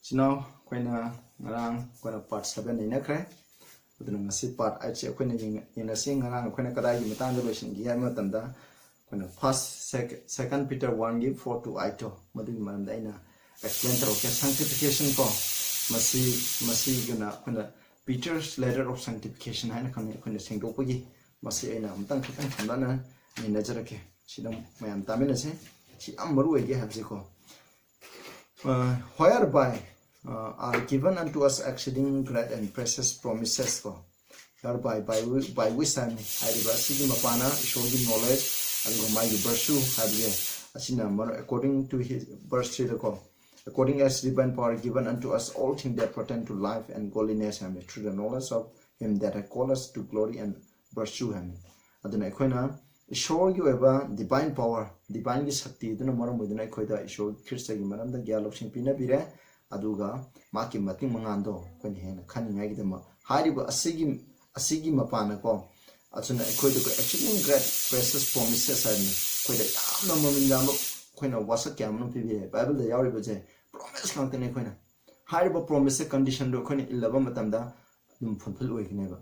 So now koina ngarang koina part 7 ni nakre udun ngasi part 8 che koina ina sing ngarang koina kadai gi matang do shin gi ma tamda koina first second Peter 1 gi 4 to 8 to madu man da ina explain tro ke sanctification ko masi guna koina Peter's letter of sanctification haina koina sing do ko gi masi ina matang khitang thamda na ni najara ke sidam mayam tamina se si amaru ge habse ko whereby are given unto us exceeding great and precious promises ko whereby by which time hariba sigi mapana shogi knowledge and my virtue hariye asina according to his verse 3 ko according as divine power given unto us all things that pertain to life and godliness and through the knowledge of him that has called us to glory and virtue him aduna koina ishor gi eba divine power divine gi shakti aduna maram oduna koida ishor christ gi maram da gyal option pina bire aduga maki mating mangando kwen hena khaninga gi dama hariba asigi mapana ko achuna koida ko actually great precious promises are koida yamna mamin yam koina wasa kyam no pibe bible da yawri baje promise lang tane koina hariba promise condition do koina 11 matamda dum fulfill oigine ba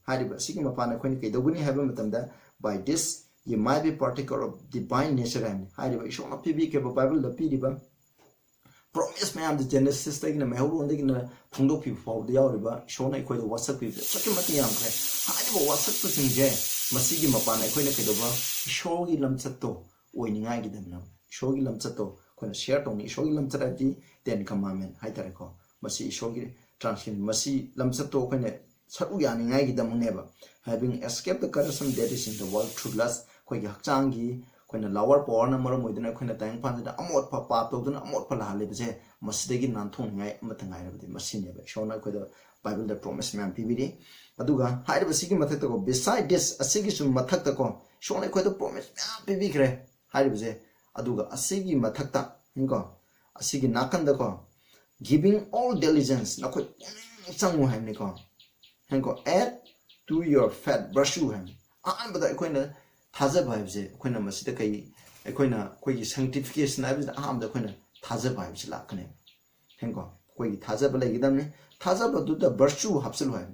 hariba sigi mapana koina kaidoguni haba matamda by this you might be particle of divine nature and hariba ishona pibi ke bible da pidiba promise mayam the genesis ta gina mahuru onde gina phungdo pi faw da yawriba ishona ikoi da whatsapp pi chaki mati yam kre hariba whatsapp to singje masigi mapana ikoi na kedoba ishogi lamchat to oininga gi damna ishogi lamchat to koina share to ni ishogi lamchat ati ten commandment haitare ko masi ishogi translation masi lamchat to koina saru yani ngai gi damuneba having escaped the corruption that is in the world through lust koi gi hakchang gi koina lower power na maram moiduna koina tang pan da amot pa pa to duna amot pa la hale bje masdegi nan thong ngai matangai rabdi masine ba shona ko da bible da promise man pbd aduga haide ba sigi mathak ta ko beside this asigi sum mathak ta ko shona ko da promise pb kre haide bje aduga asigi mathak ta hinko asigi nakan da ko giving all diligence na ko changu haimni ko hinko add to your fat brushu ham an bada koina थाजा भाइबसे कोइना मसिदा कई कोइना कोई sanctification आबि आम the Koyna थाजा भाइबसे लाखने Hancko कोई थाजा बले गिदमने थाजा बदु द virtue हब्सल भाइ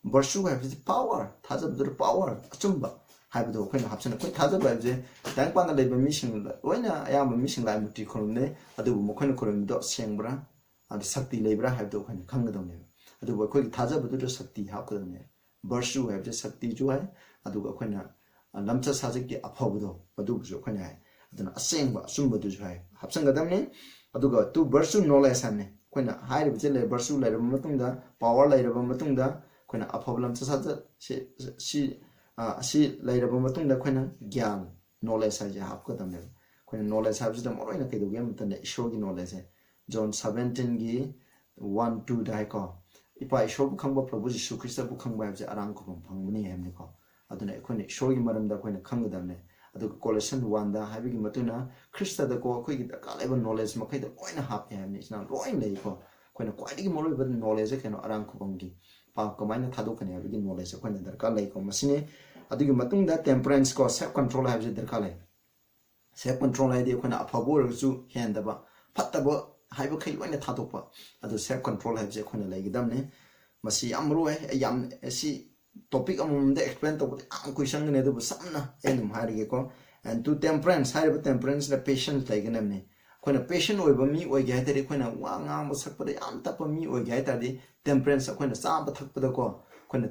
virtue भाइबसे पावर थाजा बदु पावर अचुम्बा हाइबदो कोइना हब्सन कोइ थाजा भाइबसे दाङ पाना लेबे मिसिङ लोइना याम मिसिङ लाइ मुति खोलने अदु मखोइन खोलमिदो सेंब्रा अदु शक्ति लेब्रा हाइबदो कोइना खंगदोने अदु कोइ थाजा बदु शक्ति हापदोने virtue भाइबसे शक्ति जो है अदु Koyna lamcha sajik ki aphabudo adu jo khanya hai aduna asengba sumbudu jo hai hapsangadamne aduga tu virtue knowledge hamne koina hairi bje le virtue le ram matungda power le ram matungda koina aphabulam cha saja si le ram matungda koina gyan knowledge ha ja hapkadamne koina knowledge habje da moroina kedo gem tane ishor gi knowledge hai John 17 gi 1 2 dai ko ipa ishor bu khangba prabhu jisu krista bu khangba habje arang ko phangmani hamne ko aduna ekhone shogi maramda koina khangadamne adu Colossians 1 da habigi matuna Krista da ko khoi gi kalaiba knowledge makai da oina hap ya ni sna roin lei ko koina kwaidi gi moroi ba knowledge keno arang khobongi pa kamaina thado kane habigi knowledge koina darkar lei ko masine adugi matung da temperance ko self control habje darkar lei self control ai de koina aphabor su henda ba phattaba haiba khai oina thadokpa adu self control habje koina lei gidamne masi amro yam si topic among the explain to question ne do samna enum harige ko and to temperance hariba temperance the patience like nemne koina patient oiba mi oi ga tari koina wa nga mo sakpa am tapa mi oi ga tari temperance koina sa ba thakpa ko koina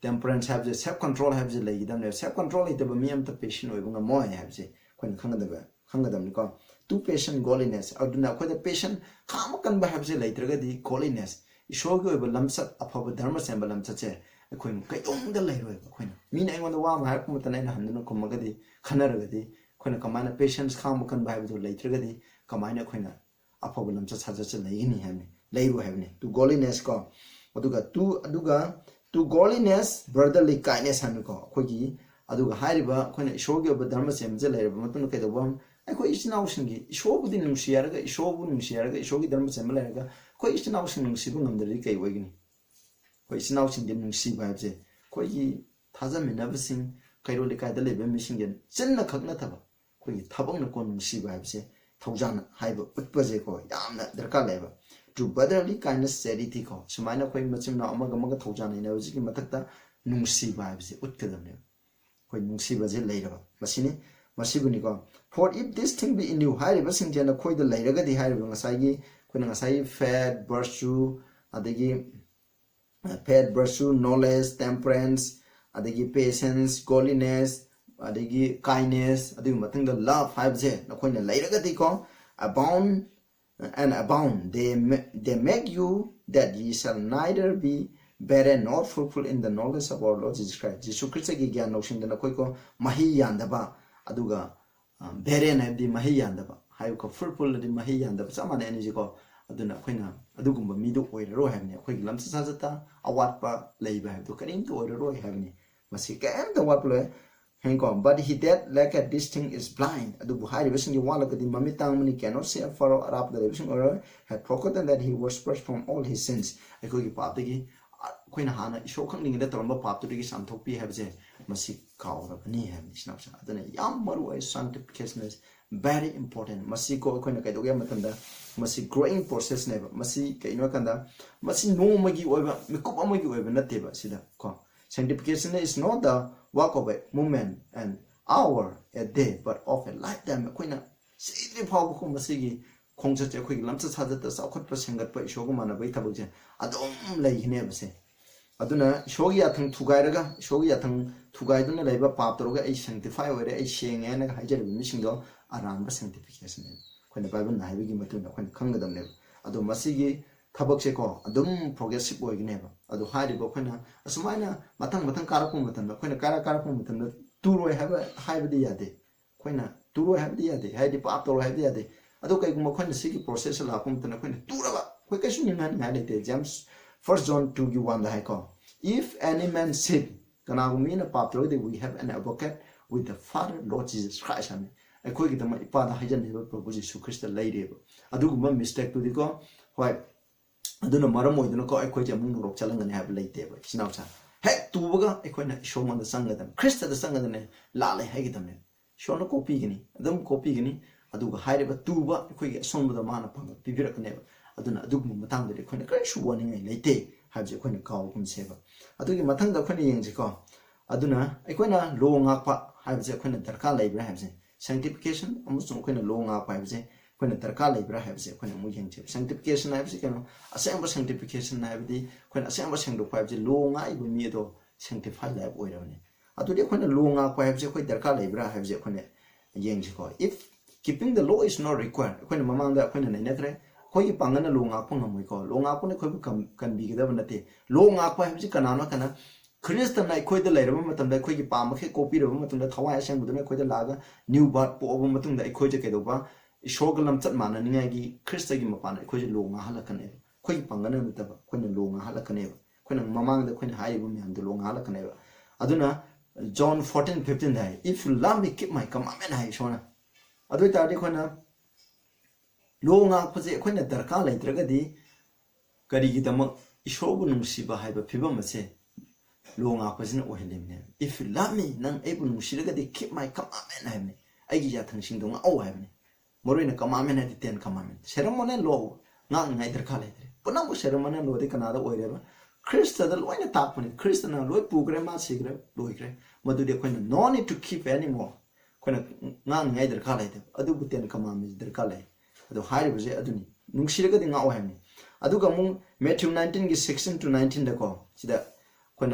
temperance have the self control have the like them self control it ba mi am ta patient oiba nga mo have the koina khangadam ni ko to patient godliness aduna ko the patient kham kan ba have the later ga di godliness ishogi oiba lamsat apha dharma sembal lamsat che कोइन कयोंग द लैरोय कोइन मीन आइगोंद वा मा हाक मुतनै न हन्दन कोमगदि खनरगदि कोइन कमाना पेशेंस खाम कन भाइबदो लैत्रगदि कमाइना कोइन अफबलम च छज च लैगिनि हैने लैरु हैने टु गोलिनेस को टु गोलिनेस ब्रदरली काइनेस हनु को खोगी अदुगा हारिबा कोइन इशोगी अब धर्म सेम ज लैरब मतन कैदबम अखो इस्नाउसिंगी इशोबुदि नुसियारगा इशोगी धर्म सेम लैरगा को इस्नाउसिंग नुसिबु नमदरि कै वगिनि कोई सिनाव सिंग दिन नुसी बाइबजे कोई थाजा मिनाबसिंग कैरो लेकाय द लेबे मिसिंग जन चन्न खगना थबा कोई थबंग न को नुसी बाइबजे thawjana haiba utpaje ko yamna darkar leba to brotherly kindness charity ko sumaina khoi machim na amaga maga thawjana ina hojiki mathakta nungsi ba habse utkadamne khoi nungsi ba je leiraba masini masibuni ko for if this thing be in you haiba singjana khoi da leiraga di haiba ngasai gi khoina ngasai fat virtue adagi fat virtue knowledge temperance adagi patience godliness adagi kindness adagi matang da love habse na khoina leiraga di ko abound and abound they make you that ye shall neither be barren nor fruitful in the knowledge of our Lord Jesus Christ. Jesus Christ ki gyan notion da koi ko mahi yandaba aduga barren abdi mahi yandaba hayu ko fruitful di mahi yandaba samana energy ko aduna khoina adugumba midu oiraro habne khoi lamsa sajata awatpa leiba habdu karim to oiraro habne masi kam da watlo but he that like this thing is blind. Adu Buhari wishing wala kadi mamitang mani cannot see afar arab the wishing or had forgotten that he was purged from all his sins. I could give papigi Queen Hana shokang in the Tromba pap to the Santopi have a masi cow of knee have snaps. Then a young maru sanctification is very important. Masi go Queen Kadoga Matanda, masi growing process never, masi Kainokanda, masi no magi over, Mikopamagi over nativa, sida. Sanctification is not the work of a moment and hour a day, but of a lifetime. Quina, see the power of Masigi, Kongsa quick lumps had the South Percent by Shogumana Vitabuja. I don't lay never say. Aduna, Shogiatan to Gairaga, Shogiatan to Gaidana labor patroga, a sanctify where a shing and a hijack mission go around the sanctification. When the Bible Navigi Matuna, when Kangadam never. Ado Masigi. Tabakse adum progressive boy never. Ado high bokana, a sumina, matang karakum matan, when a karakum matan, turo have a high the yade. Quena, turo have the yade, high the pap or have the yade. Adoka Mokon city process la pumpana, when turava, quickation in humanity, James 1 John 2 give one the high call. If any man sin, Kanagumina papro, we have an advocate with the Father, Lord Jesus Christ. I quick the father Hajan never proposes to Crystal Lady. I do one mistake to the go. Why? Aduna maramoy duna ko aikoi jamung rok chalang ne have late ba sinaucha hek tubaga aikoi na show man da sanga dam Krista da sanga ne la le hegi dam ne show na copy gini adum copy gini aduga haire ba tuba aikoi ge song da mana pang pibirak ne aduna adug mu matang de aikoi na kai shu wani ngai late habje aikoi na kaw kum seba adugi matang da aikoi yeng ji ko aduna aikoi na lo ngak pa habje aikoi na darka laibra habje sanctification amusung aikoi na lo ngak pa habje when a Tarka Libra has a when sanctification I have a assemble sanctification I have the when assemble sanctified the long I will meet or sanctify life oil on it. I do when a long up I have a quite Tarka Libra has a when a Yangico. If keeping the law is not required, when a mamma when a netre, Koi Pangana long up on we call long up on a can be given a day. Long up I have the canana cana. Christian I quite the later matum that Koi Pama copy of matum that Hawaii sang with the quite the lager, new but over matum that I quite a over. Shogalam Tatman and Nagi, Christagi Mapan, Quid Longa Halakaneva, Quid Panganeva, Quinn Longa Halakaneva, Quinn Mamang the Quinn Highwoman and the Long Halakaneva. Aduna, John 14:15. If you love me, keep my commandment, I shona. Aduita Dicona Longa Pose Quinn at Tarkala, Dragadi, Garigitamo, Ishobunum Shiba Hyper Pibamase, Longa Posin or him. If you love me, none able to shiragadi, keep my commandment, I get attention to oh heaven. Morina commandment at the 10 commandments. Ceremony law, not neither college. But now ceremony law, they can other whatever. Christa the loin attack when Christian and Loy Pugrama cigarette, Loigre, what do they quite no need to keep anymore? When none neither college, I do with 10 commandments, their college. The high was Aduni. Nuxiraga in our hand. Adugamung, Matthew 19 16 to 19 the call. See that when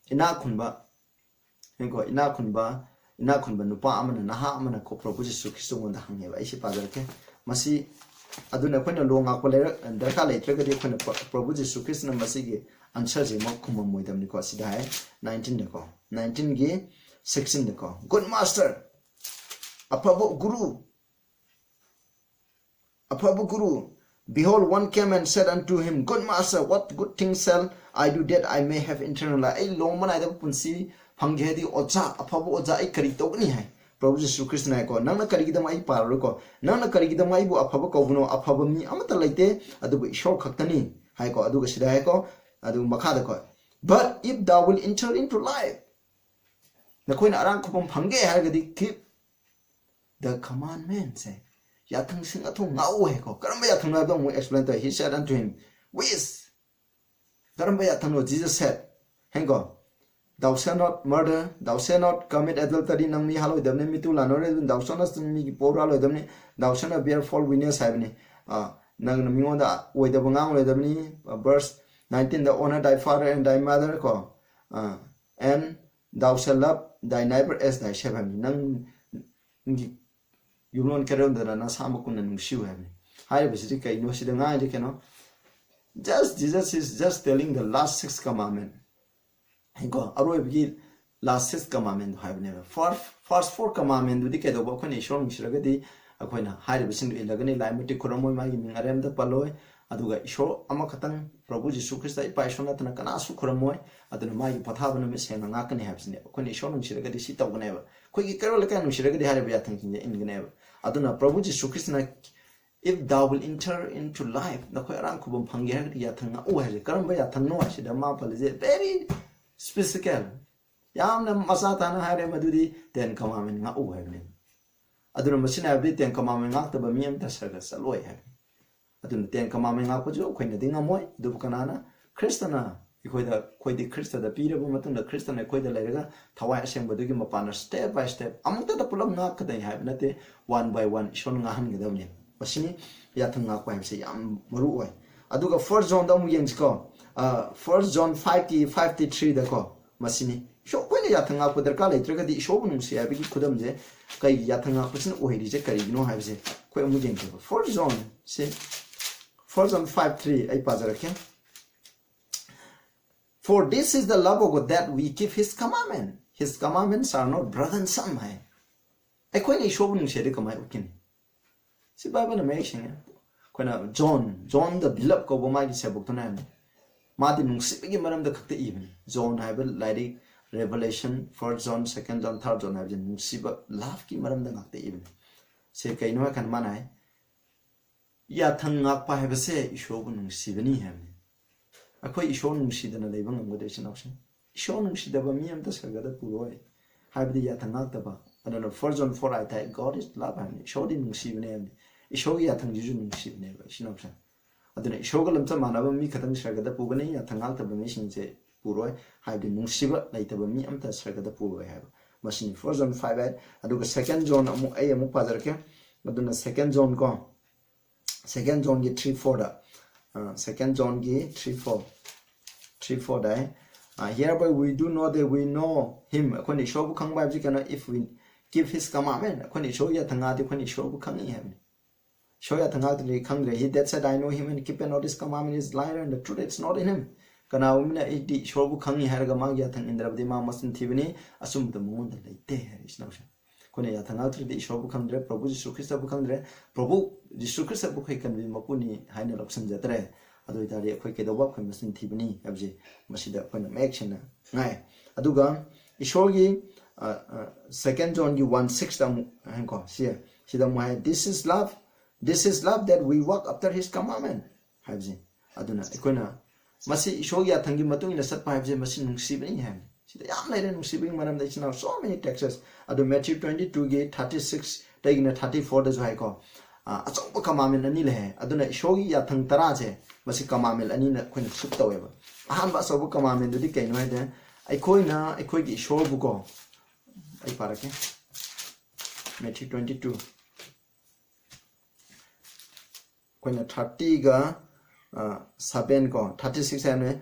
Inakunba, Inakunba. Inakunba nupa amana naha amana ko propose su Kristo ngonda hangye ba isi pagarke masi aduna khona longa ko le darka le trega de khona propose su Kristo na masi ge answer je mo khum mo idam ni ko sida hai 19 de ko 19 ge 16 de ko good master apabo guru behold one came and said unto him good master what good things shall I do that I may have eternal life ai long mana da punsi Panghedi Oza, a Pabo Oza, a Karitoni, Prabhu Jesus Christ Nako, Nana Karigida Mai Paroko, Nana Karigida Maibu, a Pabakono, a Pabami, Amata Late, Adu Short Katani, Haiko, Adu Shidako, Adu Makadako. But if thou will enter into life, the Queen Arankopom Pange Hagadi keep the commandments. yathang sing athu ngau he ko karamba yathang na dong explain to he said unto him which karamba yathang no Jesus said hengo thou shalt not murder thou shalt not commit adultery nang mi haloi damne mi tu lanore thou shalt not mi pora lo damne thou shalt not bear false witness habni nang mi ngonda oida bangang lo damni verse 19 the honor thy father and thy mother ko and thou shalt love thy neighbor as thyself nang you don't carry on the na sama kun nang shiu habni hai bisri kai no sida ngai de keno just Jesus is just telling the last 6 commandment hengo aroi bi last 6 commandment habne first 4 commandment du dike do ba khoni shong shiraga di akoina hai bising ilagani laimati kuramoi magi ming arem da paloi aduga isho ama khatang prabhu jisu krista ipai shona tana kana su kuramoi aduna magi pathabana me senga ngakani habsine akoini shong shiraga di si tawgane ba khoi gi karol ka nu shiraga di hai ba yathang kinje ingane ba aduna prabhu jisu krista if thou will enter into life na khoi arang khubum phangi ha yathang na o hai karamba yathang no ha sida ma palje very specific yamna masata na hare madudi ten commandment nga u hai aduna masina bi ten commandment nga ta ba miyam ta sarga saloi hai aduna ten commandment nga ko jo khoina dinga moi du kanana kristana ikoida khoidi krista da pira bu matunda kristana koida lairaga thawai aseng badugi mapana step by step amta da pulam nga ka dai hai nate one by one shon nga han gedamni masini yathang nga ko hai se yam maru oi aduga first John da mu yeng ko first John 5:53 da ko masini sho koine yathang nga ko darka leitraga di sho bunung se abi khudam je kai yathang nga ko sin ohiri je kai no hai se ko mu yeng ko first John se first John 5:3 ai pazara ke for this is the love of God that we keep his commandment. His commandments are not brother and son hai ai koine sho bunung se de kamai ukin si Bible amazing koina John the beloved ko bo mai se bok to na madi nungsibigi maram da khakte even John have like Revelation 1 John 2 John 3 John have nungsiba love ki maram da ngakte even se kai no kan manai ya thang ngak pa have se isho bu nungsibani ham akhoi isho nungsidana leibang ngode sin option isho nungsida ba miyam ta saga da puroi have the ya thang ngak ta ba adana 1 John 4 I think God is love ham isho di nungsibani ham isho ya thang ju nungsibani ba sin option aduna ishogalam ta manaba mi khatang sragada pugani ya thangal ta bami singje puroi haidi nungsiba laitaba mi amta sragada puroi haba masini 1 John 5 aduga 2 John amu ay amu pajarke aduna 2 John ko 2 John gi 3:4 da 2 John gi 3:4 dai hereby we do know that we know him akoni shobu khangba ji kana if we keep his commandment akoni shoya thanga de akoni shobu khangi ham shoya thanga de khangre he that said I know him and keep not his commandment is liar and the truth it's not in him kana umna iti shobu khangi harga ma ya thang indrabdi ma masin thibini asum the mon de leite hai isna kone ya thanga de shobu khangre prabhu jisu krista bu khangre prabhu jisu krista bu khai kan bi mapuni haina loksan jatre adu tari khoi ke doba khoi masin thibini abje masida khoi na action na ngai aduga ishogi 2 John gi 1:6 da hanko sida mo hai this is love that we walk after his commandment habje aduna ikona masi ishogi athangi matung ina sat pa habje masi nungsibani ham sida yam laire nungsibing maram dai china so many texts adu Matthew 22 ge 36 taigina 34 da jai ko achoba commandment ani le aduna ishogi yathang tara je masi commandment ani na khoina suk taweba ahan ba sobu commandment du di kaino hai de aikoi gi ishor bu ko ai parake Matthew 22 koina 30 ga 7 ko 36 ane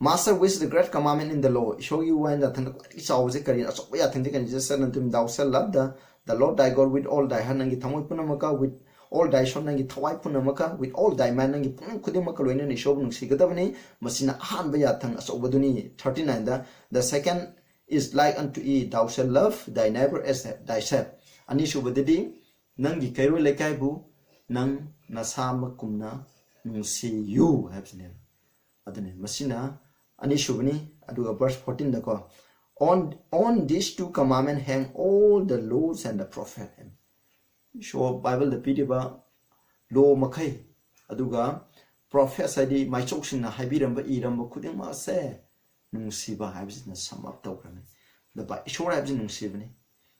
master which the great commandment in the law show you when that it's always kari so ya thing can just say unto thou shalt love the Lord thy God with all thy heart nangi thamoi punamaka with all thy soul nangi thawai punamaka with all thy mind nangi punam khudimaka loina ni show nung sigadabani masina han ba ya thang so baduni 39 the second is like unto e thou shalt love thy neighbor as thyself ani subadidi nangi kairo lekai bu nang nasama kumna nungsi you habsne adane masina ani shubani aduga verse 14 da ko on these two commandments hang all the laws and the prophet show Bible the pdba law makai aduga prophet sadi mai choksina haibiramba iramba khudima se nungsiba habsna sum up tawrame the by show habs nungsibani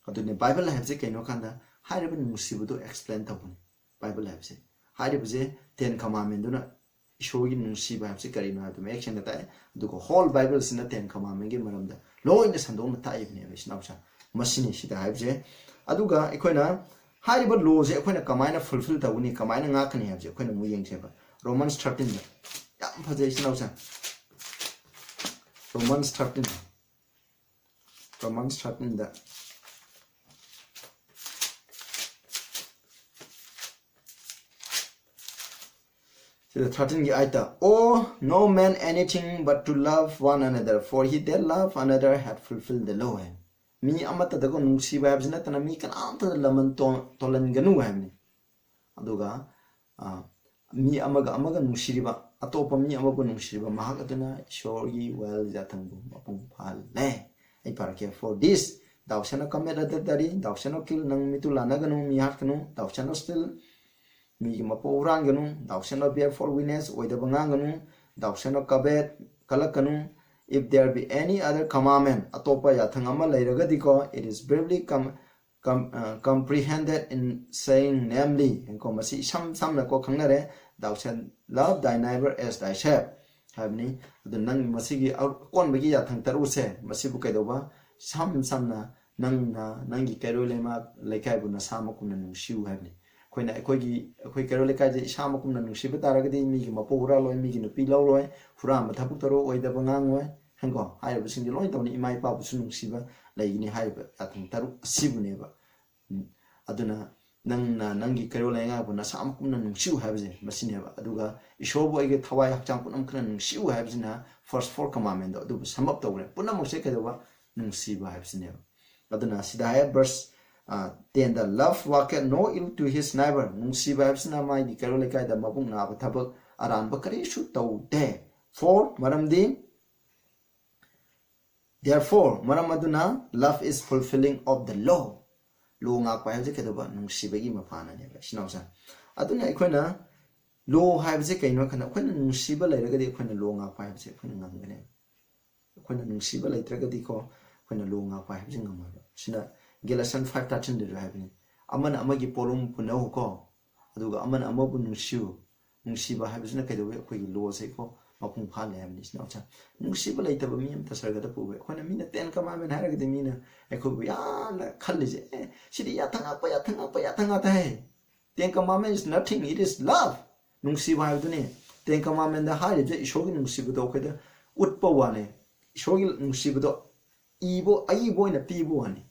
adune Bible habs kaino kanda Hariba nungsibudo explain tabuni Bible habse haribse 10 commandment duna Ishogi nungsiba habse karina to make action that duko whole Bible sina 10 commandment gi maramda law in the sandong ta ibne vishnawsa machine shida habse aduga ikoina hariba law je ikoina kamaina fulfill tabuni kamaina ngakni habse ikoina mu yengseba Romans 13 yam phajai sinawsa Romans 13 da the 13 aita, oh, no man anything but to love one another, for he that love another had fulfilled the law. Mi amata dago nungsi babs na tana mi kan anta laman tolan ganu hamni. Aduga mi amaga nungsiriba atopa mi amago nungsiriba mahagatuna shori well jatangu mapung phal le. Ay para ke for this thou shalt not commit adultery, thou shalt not kill nang mitulana ganu mi hatkanu, thou shalt not steal. Mi mapo ranganu, thou shalt not bear false witness, oidabanganu, thou shalt not covet, kalakanu. If there be any other commandment, atopa yathangama lairagadiko, it is briefly comprehended in saying, namely, and komasi sam na ko kangnare, thou shalt love thy neighbor as thyself. Havni, the nang masigi out kon bagi yathang taruse, masibu kaidoba, sam na nangi kairolema laikaibu na samakuna nushu havni. Koina koi karole kai je shama kumna nungsiba taragadi mi gi mapo ura loi mi gi nupi law loi fura ma thapuk taro oida bangang loi hango haiba sing loi tawni imai pa bu nungsiba laigini haiba atung taru sibune ba aduna nangi karole nga bu na shama kumna nungsiu haibje masine ba aduga ishobu aige thawai hakchang punam khna nungsiu haibjina first 4 commandment adu samap tawre punam se kadoba nungsiba haibsine aduna sida verse then the love worketh no ill to his neighbor. Nungsiba habsina mai di karole kai da mabung na ba thabak aran ba kare shu tau de. For maramdi therefore maramaduna love is fulfilling of the law. Law ngak pa habse kedoba nungsiba gi mafana ne ba sinawsa. Aduna ikoina law habse kaino kana koina nungsiba lairagadi ikoina law ngak pa habse koina ngangane. Koina nungsiba laitragadi ko koina law ngak pa habse ngamaba. Sina Galatians 5:13 de habni amana amagi polum punahu ko aduga amana amabu nungsiba habisna kaidowe khoi lo se ko mapung phale habni snaucha nungsiba laitaba mi am tasarga da puwe khona mina 10 commandment haraga de mina ekho ya na khalije sidi ya thanga pa ta hai 10 commandment is nothing, it is love. Nungsiba habdune 10 commandment da hari je ishogi nungsiba do kheda utpa wane ishogi nungsiba do ibo aibo ina pibo wane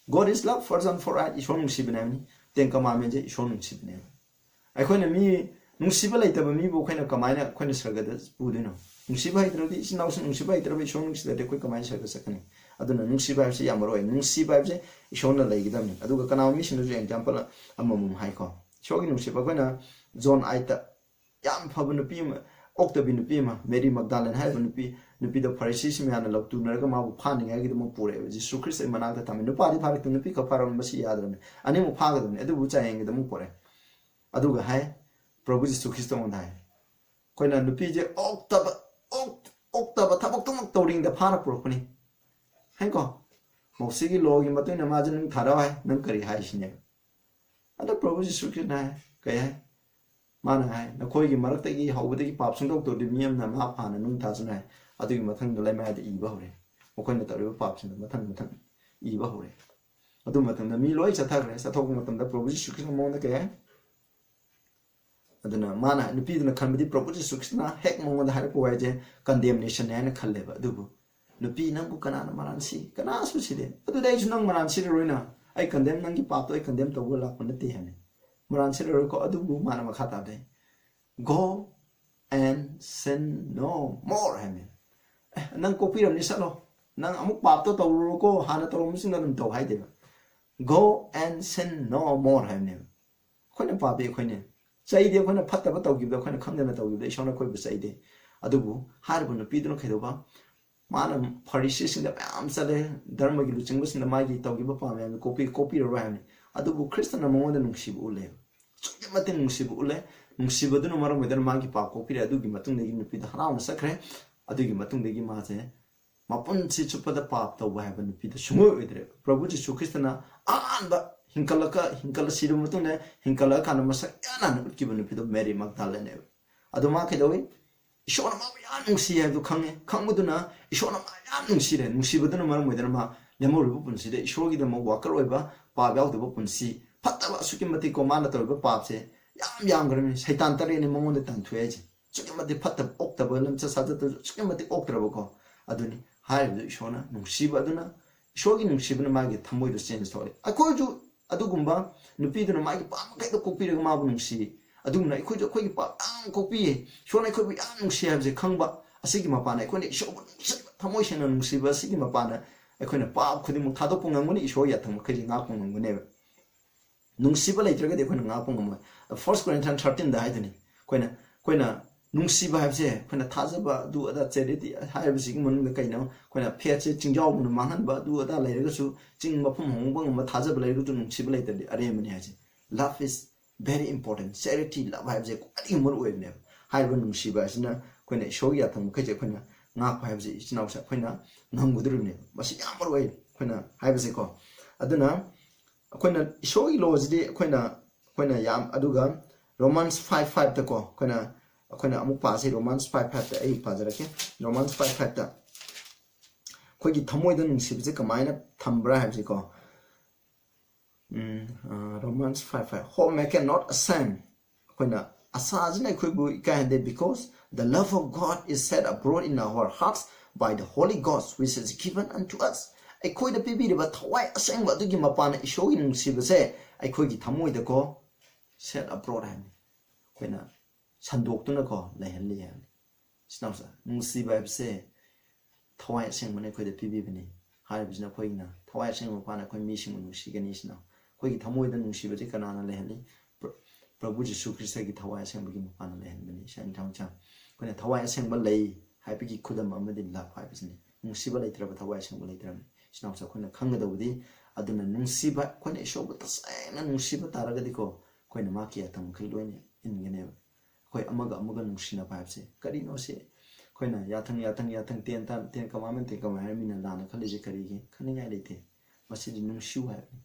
God is love first and for all. Ishon nungsibnamni. Ten commandment je ishon nungsibne. Akhona mi nungsiba laitaba mi bo khona kamaina khona sargada pudino. Nungsiba itrodi isnaus nungsiba itrabe ishon nungsida koi kamaina sarga sakani. Aduna nungsiba se yamroi nungsiba se ishon la laigidamni. Aduga kana mi sinu je example amamum haiko. Shogi nungsiba khona John aita yam phabnu pima oktabi nupima Mary Magdalene hai nupi the Pharisees me ana lok tu narga ma bu phani ngai gi mo pure Jesus Christ e manata tami nupa ri phari tu nupi ka param basi yadram ani mo phaga dum edu bu chai ngi dum pure adu ga hai Prabhu Jesus Christ mon dai koina nupi je oktaba thabak tum toring da phara pro kuni hai ko mosi gi logi matui na ma jan thara hai nang kari hai sine adu Prabhu Jesus Christ na kai hai mana hai na khoi gi marak ta gi hawbada gi pap sung dok to di miam na ma phana nung tha sun hai adu gi mathang lai ma da I ba hore mo khoi na ta ri pap sun mathang I ba hore adu mathang da mi loi cha thak re sa thok mathang da Prabhu Jesus Christ mo na ke aduna mana ni pi na khan bi Prabhu Jesus Christ na hek mo da har ko ai je condemnation ne na khalle ba adu bu nu pi nang ku kana na maran si kana su si de adu dai chu nang maran si ro na ai condemn nang gi pap to ai condemn to bu la ko na ti ha ne Maran sila ko adubu mana makata de go and sin no more hamen nang ko piram ni salo nang amuk pap to ro ko hana to musin nang to hai de go and sin no more hamen khone pa be khone sai de khone phatta ba to gi da khone khang na to gi de shona khoi ba sai de adubu har bu no pi do khaido ba mana Pharisees in the am sale dharma gi lu ching bus na ma gi to gi ba pa me copy ro hamen adubu Christian na mo da nung sibu le Matin nungsibu ule nungsibu du nomor medan magi pa ko pira adu gi matung de gi nupi da haraun sakre adu gi matung de gi ma je mapun si chupa da pap to wa ban nupi da shumo edre Prabhu Jesu Christ na an ba hinkala siru mutune hinkala kana masak yana utkiba nupido Mary Magdalene aduma kedawi ishona ma ya nungsi ya du khangmuduna ishona ma ya nungsi re nungsibaduna maram moidana ma lemoribu punsi de ishogi de mo wakar oiba pa yaw de punsi pataba suki mati ko mana torba papse yam garmi shaitan tare ni mongon de tantueje suki mati patab oktaba lamcha sajata suki mati oktraba ko aduni hai de ishona nungsiba aduna ishogi nungsibuna magi thamoido sense story akoju adugumba nupiduna magi pam kai do kopire ma bu nungsi adumna ikoju koi pa ang kopi shona ikoi bu ang nungsi habje khangba asigi mapana ikoi ishobu thamoi sena nungsiba asigi mapana ꯑꯩꯈꯣꯏꯅ ꯄꯥꯞ ꯈꯨꯗꯤꯡꯃꯛ ꯊꯥꯗꯣꯛꯄ ꯉꯝꯒꯅꯤ ꯏꯁꯣꯔ ꯌꯥꯊꯪ ꯃꯈꯩꯁꯤ ꯉꯥꯛꯄ ꯉꯝꯒꯅꯦꯕ ꯅꯨꯡꯁꯤꯕ ꯂꯩꯇ꯭ꯔꯒꯗꯤ ꯑꯩꯈꯣꯏꯅ ꯉꯥꯛꯄ ꯉꯝꯃꯣꯏ 1 Corinthians 13ꯗ ꯍꯥꯏꯗꯨꯅꯤ ꯑꯩꯈꯣꯏꯅ ꯅꯨꯡꯁꯤꯕ ꯍꯥꯏꯕꯁꯦ ꯑꯩꯈꯣꯏꯅ ꯊꯥꯖꯕ ꯑꯗꯨ ꯑꯗꯥ ꯆꯦꯔꯤꯇꯤ ꯍꯥꯏꯕꯁꯤꯒꯤ ꯃꯅꯨꯡꯗ ꯀꯩꯅꯣ ꯑꯩꯈꯣꯏꯅ ꯐꯦꯠꯁꯦ ꯆꯤꯡꯖꯥꯎꯒꯨꯝꯅ ꯃꯥꯡꯍꯟꯕ ꯑꯗꯨ ꯑꯗꯥ ꯂꯩꯔꯒꯁꯨ ꯆꯤꯡ ꯃꯐꯝ ꯍꯣꯡꯕ ꯉꯝꯕ ꯊꯥꯖꯕ ꯂꯩꯔꯒꯁꯨ ꯅꯨꯡꯁꯤꯕ ꯂꯩꯇ꯭ꯔꯗꯤ ꯑꯔꯦꯝꯕꯅꯤ ꯍꯥꯏꯁꯦ ꯂꯚ ꯏꯁ ꯚꯦꯔꯤ ꯏꯝꯄꯣꯔꯇꯦꯟ ꯆꯦꯔꯤꯇꯤ ꯂꯚ ꯍꯥꯏꯕꯁꯦ ꯈ꯭ꯋꯥꯏꯗꯒꯤ ꯃꯔꯨ ꯑꯣꯏꯕꯅꯦꯕ ꯍꯥꯏꯔꯤꯕ ꯅꯨꯡꯁꯤꯕ ꯑꯁꯤꯅ ꯑꯩꯈꯣꯏꯅ ꯏꯁꯣꯔꯒꯤ ꯌꯥꯊꯪ ꯃꯈꯩꯁꯦ ꯑꯩꯈꯣꯏꯅ ꯉꯥꯛꯄ ꯍꯥꯏꯕꯁꯦ ꯏꯆꯤꯟ ꯏꯅꯥꯎꯁꯦ ꯑꯩꯈꯣꯏꯅ ꯉꯝꯒꯗꯧꯔꯤꯕꯅꯦꯕ ꯃꯁꯤ ꯌꯥꯝ ꯃꯔꯨ ꯑꯣꯏ ꯑꯩꯈꯣꯏꯅ ꯍꯥꯏꯕꯁꯦꯀꯣ ꯑꯗꯨꯅ ꯑꯩꯈꯣꯏꯅ ꯏꯁꯣꯔꯒꯤ ꯂꯣꯁꯤꯗꯤ ꯑꯩꯈꯣꯏꯅ ꯌꯥꯝ ꯑꯗꯨꯒ Romans 5:5 ꯗꯀꯣ ꯑꯩꯈꯣꯏꯅ ꯑꯃꯨꯛ ꯄꯥꯁꯤ Romans 5:5 ꯗ ꯑꯩ ꯄꯥꯖꯔꯛꯀꯦ Romans 5:5 ꯗ ꯑꯩꯈꯣꯏꯒꯤ ꯊꯃꯣꯏꯗ ꯅꯨꯡꯁꯤꯕꯁꯦ ꯀꯃꯥꯏꯅ ꯊꯝꯕ꯭ꯔꯥ ꯍꯥꯏꯕꯁꯤꯀꯣ Romans 5:5 Hope maketh not ashamed ꯑꯩꯈꯣꯏꯅ ꯑꯁꯥꯁꯤꯅ ꯑꯩꯈꯣꯏꯕꯨ ꯏꯀꯥꯏꯍꯟꯗꯦ because the love of God is set abroad in our hearts by the Holy Ghost which is given unto us ꯑꯩꯈꯣꯏꯗ ꯄꯤꯕꯤꯔꯤꯕ ꯊꯋꯥꯏ ꯑꯁꯦꯡꯕ ꯑꯗꯨꯒꯤ ꯃꯄꯥꯟꯅ ꯏꯁꯣꯔꯒꯤ ꯅꯨꯡꯁꯤꯕꯁꯦ ꯑꯩꯈꯣꯏꯒꯤ ꯊꯃꯣꯏꯗꯀꯣ set abroad ꯍꯥꯏꯕꯅꯤ ꯑꯩꯈꯣꯏꯅ ꯁꯟꯗꯣꯛꯇꯨꯅꯀꯣ ꯂꯩꯍꯜꯂꯤ ꯍꯥꯏꯕꯅꯤ ꯁꯤꯅꯥꯎꯁꯥ ꯅꯨꯡꯁꯤꯕ ꯍꯥꯏꯕꯁꯦ ꯊꯋꯥꯏ ꯑꯁꯦꯡꯕꯅ ꯑꯩꯈꯣꯏꯗ ꯄꯤꯕꯤꯕꯅꯤ ꯍꯥꯏꯔꯤꯕꯁꯤꯅ ꯑꯩꯈꯣꯏꯅ ꯊꯋꯥꯏ ꯑꯁꯦꯡꯕ ꯃꯄꯥꯟꯅ ꯑꯩꯈꯣꯏ ꯃꯤꯁꯤꯡꯕꯨ ꯅꯨꯡꯁꯤꯒꯅꯤ ꯁꯤꯅ ꯑꯩꯈꯣꯏꯒꯤ ꯊꯃꯣꯏꯗ ꯅꯨꯡꯁꯤꯕꯁꯤ ꯀꯅꯥꯅ ꯂꯩꯍꯜꯂꯤ ꯄ꯭ꯔꯚꯨ ꯖꯤꯁꯨ ꯈ꯭ꯔꯤꯁꯇꯒꯤ ꯊꯋꯥꯏ ꯑꯁꯦꯡꯕꯒꯤ ꯃꯄꯥꯟꯅ ꯂꯩꯍꯟꯕꯅꯤ ꯁꯥꯏꯟꯊꯥꯡꯆꯥ ꯑꯩꯈꯣꯏꯅ ꯊꯋꯥꯏ ꯑꯁꯦꯡꯕ ꯂꯩ ꯍꯥꯏꯕꯒꯤ ꯈꯨꯗꯝ ꯑꯃꯗꯤ ꯂꯚ ꯍꯥꯏꯕꯁꯤꯅꯤ ꯅꯨꯡꯁꯤꯕ ꯂꯩꯇ꯭ꯔꯕ ꯊꯋꯥꯏ ꯑꯁꯦꯡꯕ ꯂꯩꯇ꯭ꯔꯕꯅꯤ ꯁꯤꯅꯥꯎꯁꯥ ꯑꯩꯈꯣꯏꯅ ꯈꯪꯒꯗꯧꯕꯗꯤ ꯑꯗꯨꯅ ꯅꯨꯡꯁꯤꯕ ꯑꯩꯈꯣꯏꯅ ꯏꯁꯣꯔꯕꯨ ꯇꯁꯦꯡꯅ ꯅꯨꯡꯁꯤꯕ ꯇꯥꯔꯒꯗꯤꯀꯣ ꯑꯩꯈꯣꯏꯅ ꯃꯥꯒꯤ ꯌꯥꯊꯪ ꯃꯈꯩ ꯂꯣꯏꯅ ꯏꯟꯒꯅꯦꯕ ꯑꯩꯈꯣꯏ ꯑꯃꯒ ꯅꯨꯡꯁꯤꯅꯕ ꯍꯥꯏꯕꯁꯦ ꯀꯔꯤꯅꯣ ꯁꯤ ꯑꯩꯈꯣꯏꯅ ꯌꯥꯊꯪ ꯇꯦꯟ ꯀꯃꯥꯟꯃꯦꯟ ꯍꯥꯏꯔ ꯃꯤꯅ ꯂꯥꯟꯅ ꯈꯜꯂꯤꯁꯦ ꯀꯔꯤꯒꯤ ꯈꯟꯅꯤꯡꯉꯥꯏ ꯂꯩꯇꯦ ꯃꯁꯤꯗꯤ ꯅꯨꯡꯁꯤꯌꯨ ꯍꯥꯏꯕꯅꯤ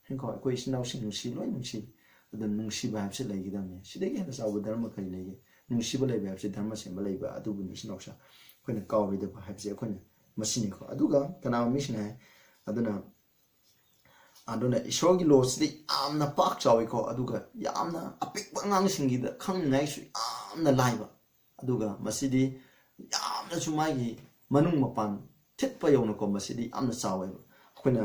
ꯑꯩꯈꯣꯏ ꯏꯆꯤꯟ ꯏꯅꯥꯎꯁꯤꯡ ꯅꯨꯡꯁꯤ ꯂꯣꯏ ꯅꯨꯡꯁꯤ ꯑꯗꯨ ꯅꯨꯡꯁꯤꯕ ꯍꯥꯏꯕꯁꯦ ꯂꯩꯒꯗꯕꯅꯤ ꯁꯤꯗꯒꯤ ꯍꯦꯟꯅ ꯆꯥꯎꯕ ꯙꯔꯃ ꯀꯔꯤ ꯂꯩꯒꯦ ꯅꯨꯡꯁꯤꯕ ꯂꯩꯕ ꯍꯥꯏꯕꯁꯦ ꯙꯔꯃ ꯁꯦꯝꯕ ꯂꯩꯕ ꯑꯗꯨꯕꯨ ꯏꯆꯤꯟ ꯏꯅꯥꯎꯁꯥ ꯑꯩꯈꯣꯏꯅ ꯀꯥꯎꯔꯣꯏꯗꯕ ꯍꯥꯏꯕꯁꯦ ꯑꯩꯈꯣꯏꯅ ꯃꯁꯤꯅꯤꯀꯣ ꯑꯗꯨꯒ ꯀꯅꯥꯒꯨꯝꯕ ꯃꯤꯁꯤꯅ ꯍꯥꯏ ꯑꯗꯨꯅ ꯏꯁꯣꯔꯒꯤ ꯂꯣꯁꯤꯗꯤ ꯌꯥꯝꯅ ꯄꯥꯛ ꯆꯥꯎꯏꯀꯣ ꯑꯗꯨꯒ ꯌꯥꯝꯅ ꯑꯄꯤꯛꯄ ꯑꯉꯥꯡꯁꯤꯡꯒꯤꯗ ꯈꯪꯅꯤꯡꯉꯥꯏꯁꯨ ꯌꯥꯝꯅ ꯂꯥꯏꯕ ꯑꯗꯨꯒ ꯃꯁꯤꯗꯤ ꯌꯥꯝꯅꯁꯨ ꯃꯥꯒꯤ ꯃꯅꯨꯡ ꯃꯄꯥꯟ ꯊꯤꯠꯄ ꯌꯧꯅꯀꯣ ꯃꯁꯤꯗꯤ ꯌꯥꯝꯅ ꯆꯥꯎꯋꯦꯕ ꯑꯩꯈꯣꯏꯅ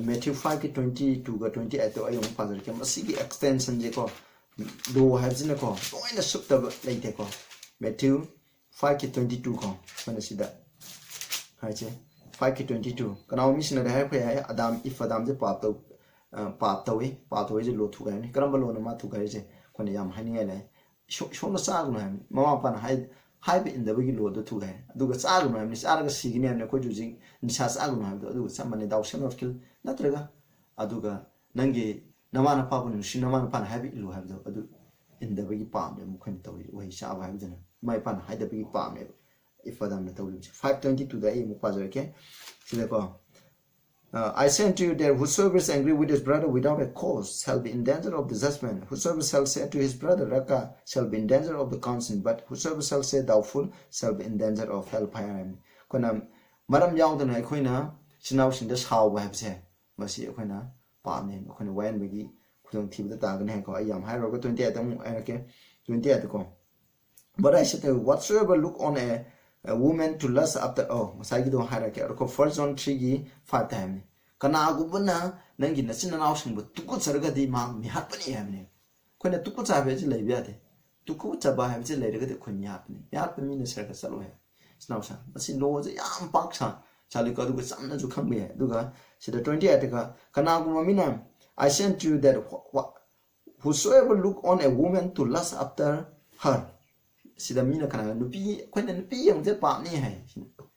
Matthew 5:22ꯒ 28ꯗꯣ ꯑꯩ ꯑꯃꯨꯛ ꯄꯥꯖꯔꯛꯀꯦ ꯃꯁꯤꯒꯤ ꯑꯦꯛꯁꯇꯦꯟꯁꯟꯁꯦꯀꯣ ꯂꯣ ꯍꯥꯏꯕꯁꯤꯅꯀꯣ ꯂꯣꯏꯅ ꯁꯨꯞꯇꯕ ꯂꯩꯇꯦꯀꯣ Matthew 5:22 ꯀꯣ ꯑꯩꯈꯣꯏꯅ ꯁꯤꯗ ꯍꯥꯏꯁꯦ 5:22 ꯀꯅꯥꯒꯨꯝꯕ ꯃꯤꯁꯤꯡꯅꯗꯤ ꯍꯥꯏꯔꯛꯄ ꯌꯥꯏ ꯑꯗꯥꯝꯁꯦ ꯄꯥꯞ ꯇꯧꯏꯁꯦ ꯂꯣ ꯊꯨꯒꯥꯏꯔꯅꯤ ꯀꯔꯝꯕ ꯂꯣꯅ ꯃꯥ ꯊꯨꯒꯥꯏꯔꯤꯁꯦ ꯑꯩꯈꯣꯏꯅ ꯌꯥꯝ ꯍꯥꯏꯅꯤꯡꯉꯥꯏ ꯂꯩ ꯏꯁꯣꯔꯅ ꯆꯥꯒꯅꯨ ꯍꯥꯏꯕꯅꯤ ꯃꯃꯥ ꯃꯄꯥꯅ ꯍꯥꯏꯕ ꯏꯟꯗꯕꯒꯤ ꯂꯣꯗꯣ ꯊꯨꯒꯥꯏꯔꯦ ꯑꯗꯨꯒ ꯆꯥꯒꯅꯨ ꯍꯥꯏꯕꯅꯤ ꯆꯥꯔꯒ ꯁꯤꯒꯅꯤ ꯍꯥꯏꯕꯅꯤ ꯑꯩꯈꯣꯏꯁꯨ ꯍꯧꯖꯤꯛ ꯅꯤꯁꯥ ꯆꯥꯒꯅꯨ ꯍꯥꯏꯕꯗꯣ ꯑꯗꯨꯒ ꯆꯞ ꯃꯥꯟꯅꯩ thou shalt not kill ꯅꯠꯇ꯭ꯔꯒ ꯑꯗꯨꯒ ꯅꯪꯒꯤ ꯅꯃꯥ ꯅꯄꯥꯕꯨ ꯅꯨꯡꯁꯤ ꯅꯃꯥ ꯅꯄꯥꯅ ꯍꯥꯏꯕ ꯏꯜꯂꯨ ꯍꯥꯏꯕꯗꯣ ꯑꯗꯨ ꯏꯟꯗꯕꯒꯤ ꯄꯥꯝꯅꯦꯕ ꯃꯈꯣꯏꯅ ꯇꯧꯔꯤ ꯎꯍꯩ ꯆꯥꯕ ꯍꯥꯏꯕꯗꯨꯅ ꯏꯃꯥ ꯏꯄꯥꯅ ꯍꯥꯏꯗꯕꯒꯤ ꯄꯥꯝꯅꯦꯕ ꯏꯐꯥꯗꯥꯝꯅ ꯇꯧꯔꯤꯕꯁꯦ 5:22ꯗ ꯑꯩ ꯑꯃꯨꯛ ꯄꯥꯖꯔꯛꯀꯦ ꯁꯤꯗꯀꯣ I say unto you that whosoever is angry with his brother without a cause shall be in danger of the judgment. Whosoever shall say to his brother, Raka, shall be in danger of the conscience. But whosoever shall say, thou fool, shall be in danger of hellfire. Kuna maram yaudana aikoina sinawsingda sawa habse masi aikoina paamne aikoina wayan bagi khudong thibda tagane ko ayam hairoga 28 amu airake 28 ko. But I said, whatsoever look on a woman to lust after masagi do hairake ko 1 John 3:5 time kanagubana nangi nasina nawsing but tuku sargadi ma mi hapani hamne koina tuku chabe ji leibiade tuku chaba ha ji leiragade khun yapni yapni ne sarga salo he snawsa masi lo je yam paksa chali ka du samna ju khangbe he duga sida 28 ka kanaguma mina I sent you that whosoever look on a woman to lust after her sida mina kana nupi koina nupi yang je pa ni hai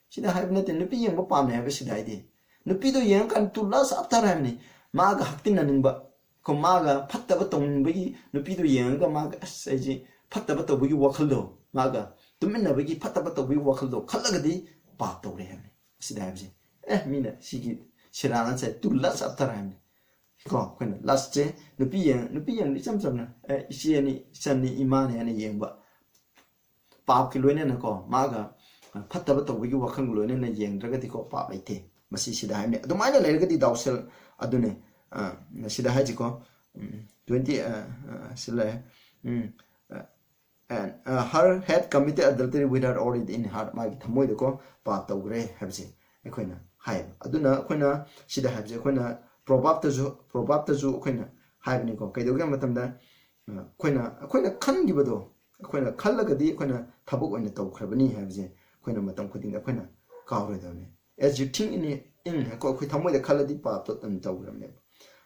sida haibna te nupi yang ba pa ne ha sida ide nupi do yang kan to lust after her ni maga haktin na ningba ko maga phatta ba tong bagi nupi do yang ga maga saiji phatta ba to bagi wakhal do maga tumin na bagi phatta ba to bagi wakhal do khalaga di pa to re ha sida ha mina sigi shirana che to lust after her ni ko khona last je nupi yang ni cham cham na isi ani san ni iman ani yeng ba pa ki loine na ko ma ga phattaba to gi wakhang loine na yeng draga ti ko pa lai te masi sida hai ne adumai na le ga ti dawsel adune sida hai ji ko 20 sila and her had committed adultery with her already in her ma gi thamoi de ko pa tawre habse ekhoina hai aduna khoina sida habse khoina proverb ta ju khoina hai ni ko kaido ga matam da khoina khan gi bado khoina khalla ga di khoina thabuk oina taw khrabani habse khoina matam khuding da khoina kawre da ne as you think in ko khoi thamoi da khalla di pa to tan taw ram ne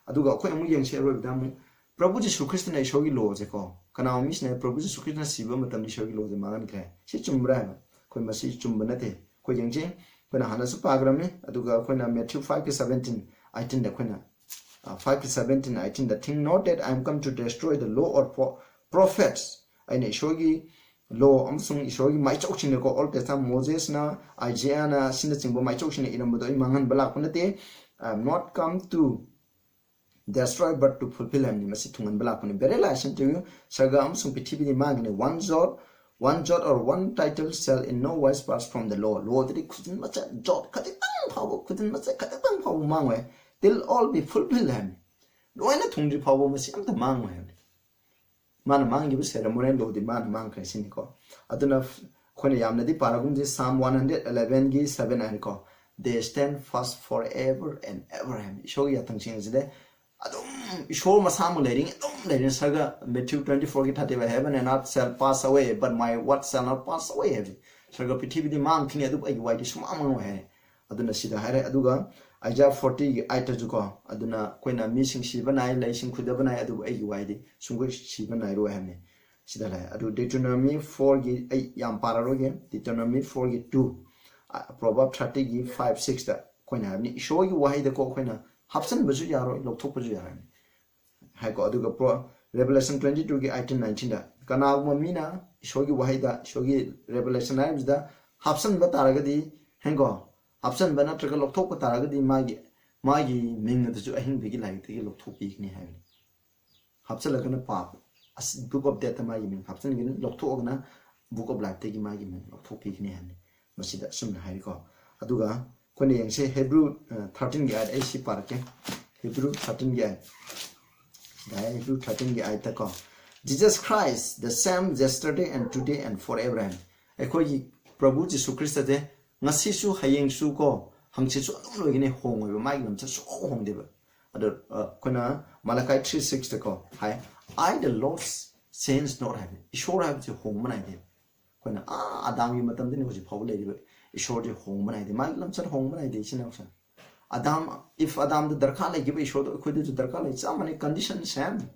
aduga khoi mu yeng se ro da mu Prabhu Jesu Christ na shogi lo je ko kana omis na Prabhu Jesu Christ na siba matam ni shogi lo je mangan kre si chumbra khoi masi chumba na te khoi jeng je khoina hana su pagram ne aduga khoina Matthew 5:17 I think da khoina 5:17 I think the thing not that I am come to destroy the law or prophets aine shogi law amsung shogi mai chok ching ko Old Testament Moses na Isaiah na sin chingbo mai chok ching iram bodo mangan balak na te I am not come to destroy but to fulfill him masi thungan bala kuni very license to you sagam sum pithibi ni magni one jot or one title shall in no wise pass from the law the khudin macha jot khati tang phaw khudin macha khati tang phaw mangwe they'll all be fulfill him loina thungri phaw masi amta mangwe man mangi bu ceremony lo di man mang khasin ko aduna khone yamna di paragum ji Psalm 111 gi 7 an ko they stand fast forever and ever him shogi atang ching jide adum ishor masamu leading saga Matthew 24 ki thate heaven and earth shall pass away but my word shall not pass away saga pithibi di mang khini adu ai wai di suma mang he aduna sida hare aduga Isaiah 40 gi aita juko aduna koina mi sing si banai lai sing khuda banai adu ai wai di sungoi si banai ro hane sida la adu Deuteronomy 4 gi ai yam pararo ge Deuteronomy 4 gi 2 Proverbs 30 gi 5 6 da koina ni show gi wai da ko koina Hapsan bazu yaro lokthok bazu yaro hai ko aduga pro Revelation 22 gi 18-19 da kana mamina shogi wahida shogi Revelation names da hapsan ba taragadi hengo hapsan bana traka lokthok ba taragadi magi ming da ju ahin bigi lai te lokthok bi ni hai hapsan lagana pap as book of death magi ming hapsan gi lokthok na book of life te gi magi ming lokthok bi ni hai masida sumna hai ko aduga kone yang se Hebrew 13 gi ayat AC parke Hebrew 13 gi ayat Hebrew 13 gi ayat ko Jesus Christ the same yesterday and today and forever ekoi gi Prabhu Jesu Christ de ngasi su hayeng su ko hangchi su adum loi gi ne hong oi ba mai lam cha su hong de ba ado kona Malachi 3:6 ko hai I the Lord sends not have ishor have ji hong manai de kona Adam gi matam de ne ji phau le de ishor de hong manai de mai lam cha hong manai de chin option Adam if Adam the darkha lai gi ba ishor de khoi de darkha lai cha mane condition same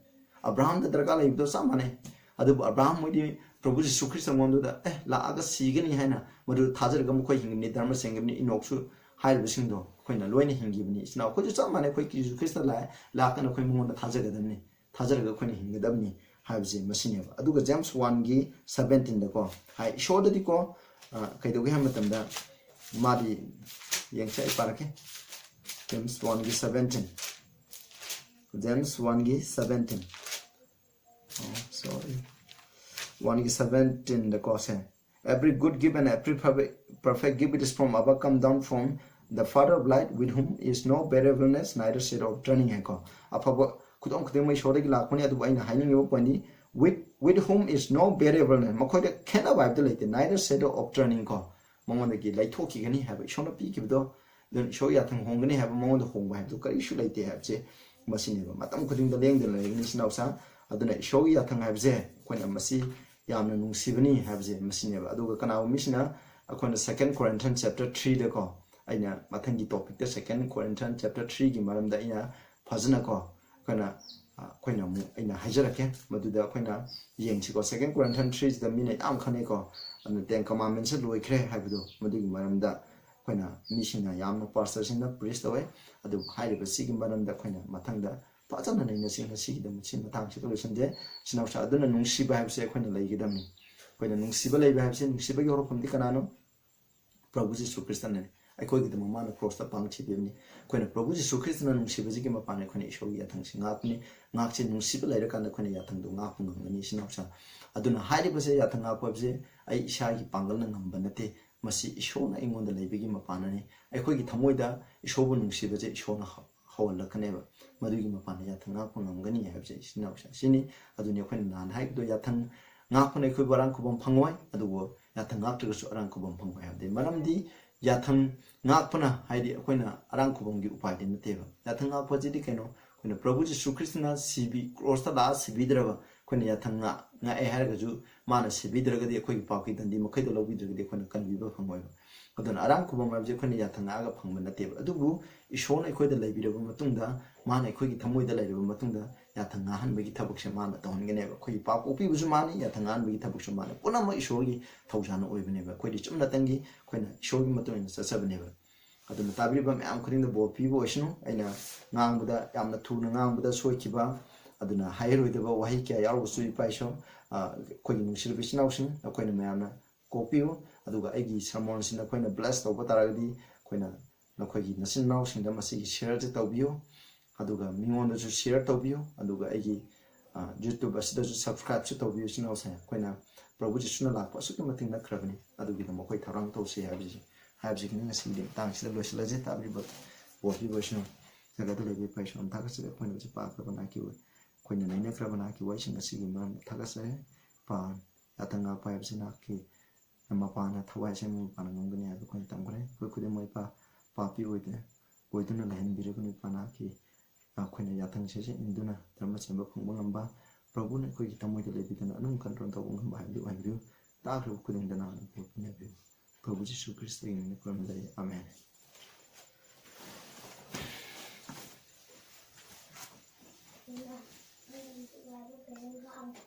Abraham the darkha lai do sa mane adu Abraham mo di Prabhu Jesu Christ ngondu da la aga sigani haina madu thajar gam khoi hingni dharma sengni inoksu hail bising do khoina loina hingi bni sna khoi cha mane khoi ki Jesu Christ la kana khoi mongon da thajar ga damni thajar ga khoina hingi damni haibje masine ba adu ga James 1 gi 17 da ko hai show da di ko kaido gi hamatam da madi yengcha iparake James 1 gi 17 James 1 gi 17 oh sorry 1 gi 17 the cause every good gift and every perfect gift is from above come down from the Father of light with whom is no variableness neither shadow of turning ko afaba kudong kudeng mai shode gi lakoni adu aina haining yo point with whom is no variableness makoi da kena vibe de like neither shadow of turning ko mongon da gi lai thoki gani have shona pi ki do then show ya thang hong gani have mongon da hong ba have to kari shu lai te have je masine ba matam kuding da leng de lai ni sinau sa aduna show ya thang have je koina masi yamna nungsibani have je masine ba aduga kana misna akona 2 Corinthians chapter 3 de ko aina mathangi topic the 2 Corinthians chapter 3 gi maram da ina phajna ko kana koina mu aina hajarake maduda koina yengchi ko 2 Corinthians 3 the minute am khane ko and the commandments loi khre habido madugi maram da koina misina yamna pastor sinna priest away adu haire ba sigi maram da koina mathangda phajana nei singa sigi da mchin mathang chi solution de sinau sa aduna nungsi ba habse koina lei gi damni koina nungsi ba lei ba habse nungsi ba yoro phamdi kanano Prabhu Jesu Christ ne ꯑꯩꯈꯣꯏꯒꯤꯗ ꯃꯃꯥꯅ ꯀ꯭ꯔꯣꯁꯇ ꯄꯥꯡꯊꯤꯕꯤꯕꯅꯤ ꯑꯩꯈꯣꯏꯅ ꯄ꯭ꯔꯚꯨ ꯖꯤꯁꯨ ꯈ꯭ꯔꯤꯁꯇꯅ ꯅꯨꯡꯁꯤꯕꯁꯤꯒꯤ ꯃꯄꯥꯟ ꯑꯩꯈꯣꯏꯅ ꯏꯁꯣꯔꯒꯤ ꯌꯥꯊꯪꯁꯤ ꯉꯥꯛꯄꯅꯤ ꯉꯥꯛꯁꯦ ꯅꯨꯡꯁꯤꯕ ꯂꯩꯔꯀꯥꯟꯗ ꯑꯩꯈꯣꯏꯅ ꯌꯥꯊꯪꯗꯣ ꯉꯥꯛꯄ ꯉꯝꯒꯅꯤ ꯏꯆꯤꯟꯅꯥꯎꯁꯥ ꯑꯗꯨꯅ ꯍꯥꯏꯔꯤꯕꯁꯦ ꯌꯥꯊꯪ ꯉꯥꯛꯄ ꯍꯥꯏꯕꯁꯦ ꯑꯩ ꯏꯁꯥꯒꯤ ꯄꯥꯡꯒꯜꯅ ꯉꯝꯕ ꯅꯠꯇꯦ ꯃꯁꯤ ꯏꯁꯣꯔꯅ ꯑꯩꯉꯣꯟꯗ ꯂꯩꯕꯒꯤ ꯃꯄꯥꯟꯅꯤ ꯑꯩꯈꯣꯏꯒꯤ ꯊꯃꯣꯏꯗ ꯏꯁꯣꯔꯕꯨ ꯅꯨꯡꯁꯤꯕꯁꯦ ꯏꯁꯣꯔꯅ ꯍꯧꯍꯜꯂꯛꯀꯅꯦꯕ ꯃꯗꯨꯒꯤ ꯃꯄꯥꯟꯗ ꯌꯥꯊꯪ ꯉꯥꯛꯄ ꯉꯝꯒꯅꯤ ꯍꯥꯏꯕꯁꯦ ꯏꯆꯤꯟꯅꯥꯎꯁꯥ ꯁꯤꯅꯤ ꯑꯗꯨꯅꯤ ꯑꯩꯈꯣꯏꯅ ꯅꯍꯥꯟ ꯍꯥꯏꯕꯗꯣ ꯌꯥꯊꯪ ꯉꯥꯛꯄꯅ ꯑꯩꯈꯣꯏꯕꯨ ꯑꯔꯥꯟ ꯈꯨꯕꯝ ꯐꯪꯉꯣꯏ ꯑꯗꯨꯕꯨ ꯌꯥꯊꯪ ꯉꯥꯛꯇ꯭ꯔꯒꯁꯨ ꯑꯔꯥꯟ ꯈꯨꯕꯝ ꯐꯪꯉꯣꯏ ꯍꯥꯏꯕꯗꯤ ꯃꯔꯝꯗꯤ ꯌꯥꯊꯪ ꯉꯥꯛꯄꯅ ꯍꯥꯏꯗꯤ ꯑꯩꯈꯣꯏꯅ ꯑꯔꯥꯟ ꯈꯨꯕꯝꯒꯤ ꯎꯄꯥꯏꯗꯤ ꯅꯠꯇꯦꯕ ꯌꯥꯊꯪ ꯉꯥꯛꯄꯁꯤꯗꯤ ꯀꯩꯅꯣ ꯑꯩꯈꯣꯏꯅ ꯄ꯭ꯔꯚꯨ ꯖꯤꯁꯨ ꯈ꯭ꯔꯤꯁꯇꯅ ꯀ꯭ꯔꯣꯁꯇ ꯂꯥꯛꯑ ꯁꯤꯕꯤꯗ꯭ꯔꯕ ꯑꯩꯈꯣꯏꯅ ꯌꯥꯊꯪ ꯉꯥꯛꯑꯦ ꯍꯥꯏꯔꯒꯁꯨ ꯃꯥꯅ ꯁꯤꯕꯤꯗ꯭ꯔꯒꯗꯤ ꯑꯩꯈꯣꯏꯒꯤ ꯄꯥꯞꯀꯤ ꯗꯟꯗꯤ ꯃꯈꯩꯗꯣ ꯂꯧꯕꯤꯗ꯭ꯔꯒꯗꯤ ꯑꯩꯈꯣꯏꯅ ꯀꯟꯕꯤꯕ ꯐꯪꯉꯣꯏꯕ ꯑꯗꯨꯅ ꯑꯔꯥꯟ ꯈꯨꯕꯝ ꯍꯥꯏꯕꯁꯦ ꯑꯩꯈꯣꯏꯅ ꯌꯥꯊꯪ ꯉꯥꯛꯑꯒ ꯐꯪꯕ ꯅꯠꯇꯦꯕ ꯑꯗꯨꯕꯨ ꯏꯁꯣꯔꯅ ꯑꯩꯈꯣꯏꯗ ꯂꯩꯕꯤꯔꯕ ꯃꯇꯨꯡꯗ ꯃꯥꯅ ꯑꯩꯈꯣꯏꯒꯤ ꯊꯃꯣꯏꯗ ꯂꯩꯔꯕ ꯃꯇꯨꯡꯗ ꯌꯥꯊꯪ ꯉꯥꯛꯍꯟꯕꯒꯤ ꯊꯕꯛꯁꯦ ꯃꯥꯅ ꯇꯧꯍꯟꯒꯅꯦꯕ ꯑꯩꯈꯣꯏꯒꯤ ꯄꯥꯞ ꯀꯣꯛꯄꯤꯕꯁꯨ ꯃꯥꯅꯤ ꯌꯥꯊꯪ ꯉꯥꯛꯍꯟꯕꯒꯤ ꯊꯕꯛꯁꯨ ꯃꯥꯅꯤ ꯄꯨꯝꯅꯃꯛ ꯏꯁꯣꯔꯒꯤ ꯊꯧꯖꯥꯟꯅ ꯑꯣꯏꯕꯅꯦꯕ ꯑꯩꯈꯣꯏꯗꯤ ꯆꯨꯝꯅꯇꯪꯒꯤ ꯑꯩꯈꯣꯏꯅ ꯏꯁꯣꯔꯒꯤ ꯃꯇꯨꯡ ꯏꯟꯅ ꯆꯠꯆꯕꯅꯦꯕ ꯑꯗꯨꯅ ꯇꯥꯕꯤꯔꯤꯕ ꯃꯌꯥꯝ ꯈꯨꯗꯤꯡꯗ ꯕꯣꯔ ꯄꯤꯕ ꯑꯣꯏꯁꯅꯨ ꯑꯩꯅ ꯉꯥꯡꯕꯗ ꯌꯥꯝꯅ ꯊꯨꯅ ꯉꯥꯡꯕꯗ ꯁꯣꯏꯈꯤꯕ ꯑꯗꯨꯅ ꯍꯥꯏꯔꯣꯏꯗꯕ ꯋꯥꯍꯩ ꯀꯌꯥ ꯌꯥꯎꯔꯕꯁꯨ ꯏꯄꯥ ꯏꯁꯣꯔ ꯑꯩꯈꯣꯏꯒꯤ ꯅꯨꯡꯁꯤꯔꯕ ꯏꯆꯤꯟꯅꯥꯎꯁꯤꯡ ꯑꯩꯈꯣꯏꯅ ꯃꯌꯥꯝꯅ ꯀꯣꯛꯄꯤꯌꯨ ꯑꯗꯨꯒ ꯑꯩꯒꯤ ꯁꯔꯃꯣꯟꯁꯤꯅ ꯑꯩꯈꯣꯏꯅ ꯕ꯭ꯂꯦꯁ ꯇꯧꯕ ꯇꯥꯔꯒꯗꯤ ꯑꯩꯈꯣꯏꯅ ꯅꯈꯣꯏꯒꯤ ꯅꯆꯤꯟ ꯏꯅꯥꯎꯁꯤꯡꯗ ꯃꯁꯤꯒꯤ ꯁꯤꯌꯔꯁꯦ ꯇꯧꯕꯤꯌꯨ ꯑꯗꯨꯒ ꯃꯤꯉꯣꯟꯗꯁꯨ ꯁꯤꯌꯔ ꯇꯧꯕꯤꯌꯨ ꯑꯗꯨꯒ ꯑꯩꯒꯤ ꯌꯨꯇ꯭ꯌꯨꯕ ꯑꯁꯤꯗꯁꯨ ꯁꯕꯁꯀ꯭ꯔꯥꯏꯕꯁꯨ ꯇꯧꯕꯤꯌꯨ ꯏꯆꯤꯟꯅꯥꯎꯁꯦ ꯑꯩꯈꯣꯏꯅ ꯄ꯭ꯔꯚꯨ ꯖꯤꯁꯨꯅ ꯂꯥꯛꯄ ꯑꯁꯨꯛꯀꯤ ꯃꯇꯤꯛ ꯅꯛꯈ꯭ꯔꯕꯅꯤ ꯑꯗꯨꯒꯤꯗꯃꯛ ꯑꯩꯈꯣꯏ ꯊꯧꯔꯥꯡ ꯇꯧꯁꯤ ꯍꯥꯏꯕꯁꯤꯒꯤ ꯉꯁꯤꯒꯤ ꯃꯇꯥꯡꯁꯤꯗ ꯂꯣꯏꯁꯤꯜꯂꯁꯤ ꯇꯥꯕꯤꯕ ꯕꯣꯔ ꯄꯤꯕ ꯑꯣꯏꯁꯅꯨ ꯖꯒꯠꯇ ꯂꯩꯕ ꯏꯄꯥ ꯏꯁꯣꯔꯅ ꯊꯥꯒꯠꯆꯔꯤ ꯑꯩꯈꯣꯏꯅ ꯍꯧꯖꯤꯛ ꯄꯥꯈ꯭ꯔꯕ ꯅꯍꯥꯛꯀꯤ ꯑꯩꯈꯣꯏꯅ ꯅꯩꯅꯈ꯭ꯔꯕ ꯅꯍꯥꯛꯀꯤ ꯋꯥꯔꯤꯁꯤꯡ ꯑꯁꯤꯒꯤ ꯃꯔꯝꯗ ꯊꯥꯒꯠꯆꯔꯤ ꯌꯥꯊꯪ ꯉꯥꯛꯄ ꯍꯥꯏꯕꯁꯤ ꯅꯍꯥꯛꯀꯤ ꯃꯄꯥꯟꯅ ꯊꯋꯥꯏ ꯑꯁꯦꯡꯕ ꯃꯄꯥꯟꯅ ꯉꯝꯒꯅꯤ ꯍꯥꯏꯕ ꯑꯩꯈꯣꯏꯅ ꯇꯝꯈ꯭ꯔꯦ ꯑꯩꯈꯣꯏ ꯈꯨꯗꯤꯡꯃꯛ ꯏꯄꯥ ꯄꯥꯄꯤ ꯑꯣꯏꯗꯨꯅ ꯂꯩꯍꯟꯕꯤꯔꯒꯅꯤ ꯏꯄꯥ ꯅꯍꯥꯛꯀꯤ ꯑꯩꯈꯣꯏꯅ ꯌꯥꯊꯪꯁꯦ ꯏꯟꯗꯨꯅ ꯙꯔꯃ ꯆꯦꯟꯕ ꯐꯪꯕ ꯉꯝꯕ ꯄ꯭ꯔꯚꯨꯅ ꯑꯩꯈꯣꯏꯒꯤ ꯊꯃꯣꯏꯗ ꯂꯩꯕꯤꯗꯨꯅ ꯑꯗꯨꯝ ꯀꯟꯇ꯭ꯔꯣꯜ ꯇꯧꯕ ꯉꯝꯕ ꯍꯥꯏꯕꯗꯨ ꯑꯣꯏꯍꯟꯕꯤꯌꯨ ꯇꯥꯈ꯭ꯔꯕ ꯈꯨꯗꯤꯡꯗ ꯅꯍꯥꯛꯅ ꯄꯤꯕꯤꯌꯨ ꯄ꯭ꯔꯚꯨ ꯖꯤꯁꯨ ꯈ꯭ꯔꯤꯁꯇꯒꯤ ꯃꯤꯡꯗ ꯈꯨꯔꯨꯝꯖꯔꯤ ꯑꯃꯦꯟ